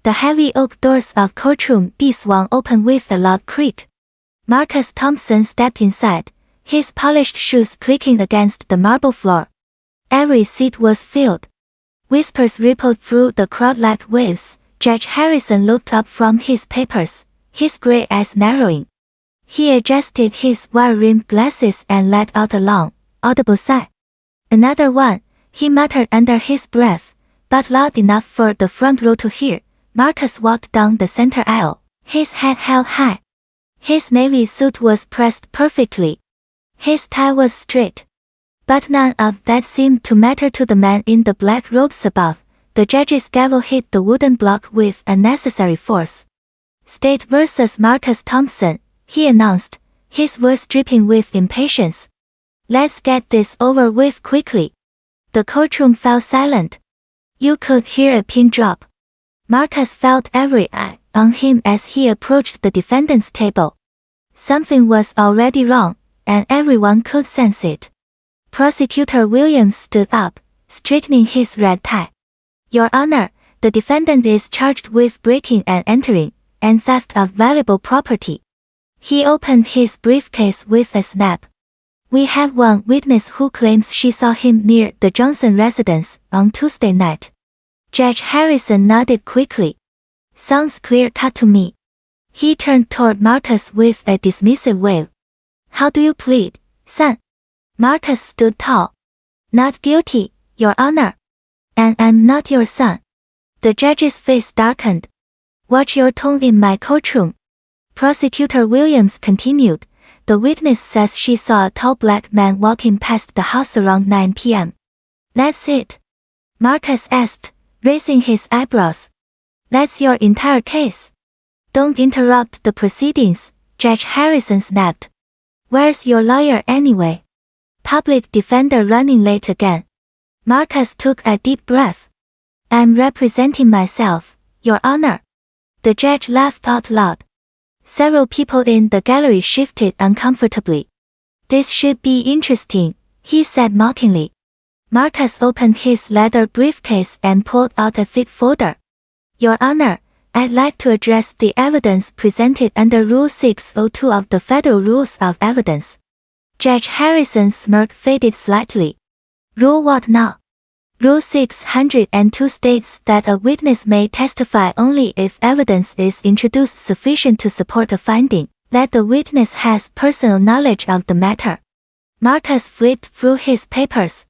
The heavy oak doors of Courtroom B swung open with a loud creak. Marcus Thompson stepped inside, his polished shoes clicking against the marble floor. Every seat was filled. Whispers rippled through the crowd like waves. Judge Harrison looked up from his papers, his gray eyes narrowing. He adjusted his wire-rimmed glasses and let out a long, audible sigh. "Another one," he muttered under his breath, but loud enough for the front row to hear. Marcus walked down the center aisle, his head held high. His navy suit was pressed perfectly. His tie was straight. But none of that seemed to matter to the man in the black robes above. The judge's gavel hit the wooden block with unnecessary force. "State versus Marcus Thompson," he announced, his voice dripping with impatience. "Let's get this over with quickly." The courtroom fell silent. You could hear a pin drop. Marcus felt every eye on him as he approached the defendant's table. Something was already wrong, and everyone could sense it. Prosecutor Williams stood up, straightening his red tie. "Your Honor, the defendant is charged with breaking and entering, and theft of valuable property." He opened his briefcase with a snap. "We have one witness who claims she saw him near the Johnson residence on Tuesday night." Judge Harrison nodded quickly. "Sounds clear-cut to me." He turned toward Marcus with a dismissive wave. "How do you plead, son?" Marcus stood tall. "Not guilty, Your Honor. And I'm not your son." The judge's face darkened. "Watch your tone in my courtroom." Prosecutor Williams continued. "The witness says she saw a tall black man walking past the house around 9 p.m. "That's it?" Marcus asked, raising his eyebrows. "That's your entire case?" "Don't interrupt the proceedings," Judge Harrison snapped. "Where's your lawyer anyway?" "Public defender running late again." Marcus took a deep breath. "I'm representing myself, Your Honor." The judge laughed out loud. Several people in the gallery shifted uncomfortably. "This should be interesting," he said mockingly. Marcus opened his leather briefcase and pulled out a thick folder. "Your Honor, I'd like to address the evidence presented under Rule 602 of the Federal Rules of Evidence." Judge Harrison's smirk faded slightly. "Rule what now?" "Rule 602 states that a witness may testify only if evidence is introduced sufficient to support a finding that the witness has personal knowledge of the matter." Marcus flipped through his papers.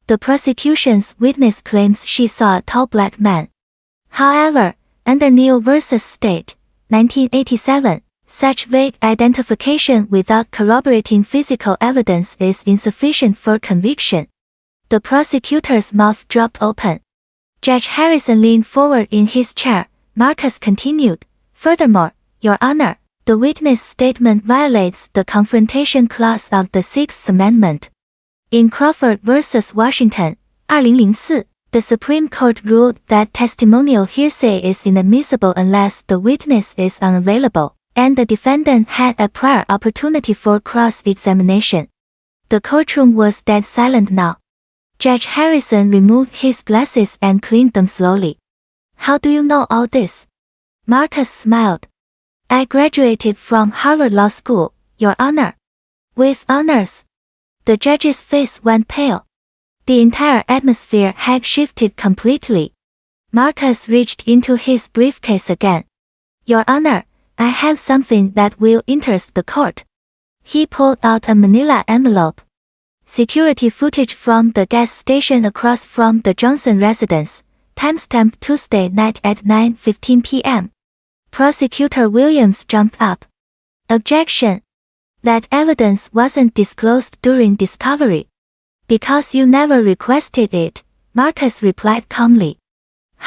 The prosecution's witness claims she saw a tall black man. However, under Neal v. State, 1987, such vague identification without corroborating physical evidence is insufficient for conviction. The prosecutor's mouth dropped open. Judge Harrison leaned forward in his chair. Marcus continued, "Furthermore, Your Honor, the witness statement violates the Confrontation Clause of the Sixth Amendment. In Crawford v. Washington, 2004, the Supreme Court ruled that testimonial hearsay is inadmissible unless the witness is unavailable, and the defendant had a prior opportunity for cross-examination." The courtroom was dead silent now. Judge Harrison removed his glasses and cleaned them slowly. "How do you know all this?" Marcus smiled. "I graduated from Harvard Law School, Your Honor." "With honors?" The judge's face went pale. The entire atmosphere had shifted completely. Marcus reached into his briefcase again. "Your Honor, I have something that will interest the court." He pulled out a manila envelope. "Security footage from the gas station across from the Johnson residence, timestamped Tuesday night at 9:15 p.m. Prosecutor Williams jumped up. "Objection. That evidence wasn't disclosed during discovery." "Because you never requested it," Marcus replied calmly.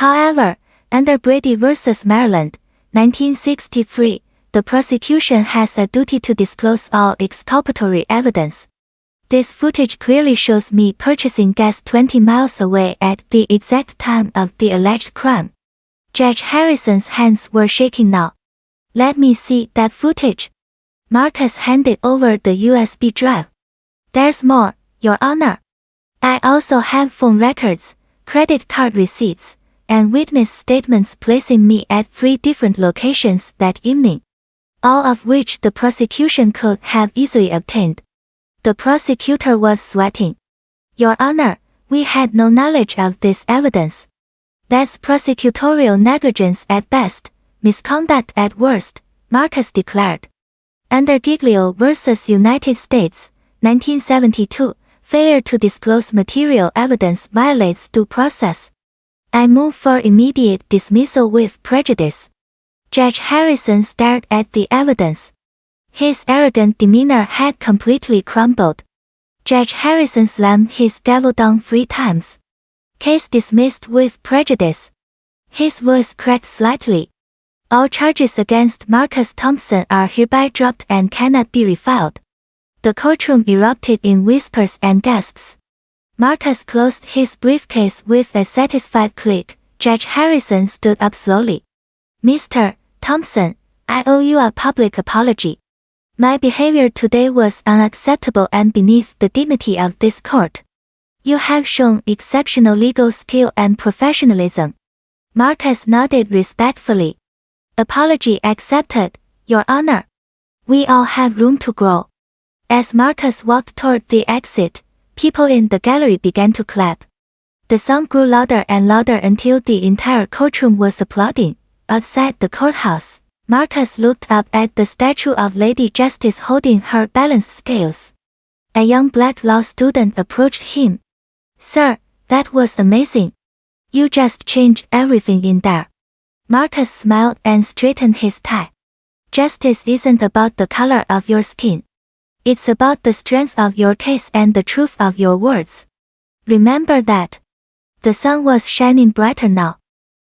"However, under Brady v. Maryland, 1963, the prosecution has a duty to disclose all exculpatory evidence. This footage clearly shows me purchasing gas 20 miles away at the exact time of the alleged crime." Judge Harrison's hands were shaking now. "Let me see that footage." Marcus handed over the USB drive. "There's more, Your Honor. I also have phone records, credit card receipts, and witness statements placing me at 3 different locations that evening, all of which the prosecution could have easily obtained. The prosecutor was sweating. Your Honor, we had no knowledge of this evidence. That's prosecutorial negligence at best, misconduct at worst, Marcus declared. Under Giglio v. United States, 1972, failure to disclose material evidence violates due process. I move for immediate dismissal with prejudice. Judge Harrison stared at the evidence. His arrogant demeanor had completely crumbled. Judge Harrison slammed his gavel down 3 times. Case dismissed with prejudice. His voice cracked slightly. All charges against Marcus Thompson are hereby dropped and cannot be refiled. The courtroom erupted in whispers and gasps. Marcus closed his briefcase with a satisfied click. Judge Harrison stood up slowly. Mr. Thompson, I owe you a public apology. My behavior today was unacceptable and beneath the dignity of this court. You have shown exceptional legal skill and professionalism. Marcus nodded respectfully. Apology accepted, Your Honor. We all have room to grow. As Marcus walked toward the exit, people in the gallery began to clap. The sound grew louder and louder until the entire courtroom was applauding. Outside the courthouse, Marcus looked up at the statue of Lady Justice holding her balance scales. A young black law student approached him. Sir, that was amazing. You just changed everything in there. Marcus smiled and straightened his tie. Justice isn't about the color of your skin. It's about the strength of your case and the truth of your words. Remember that. The sun was shining brighter now.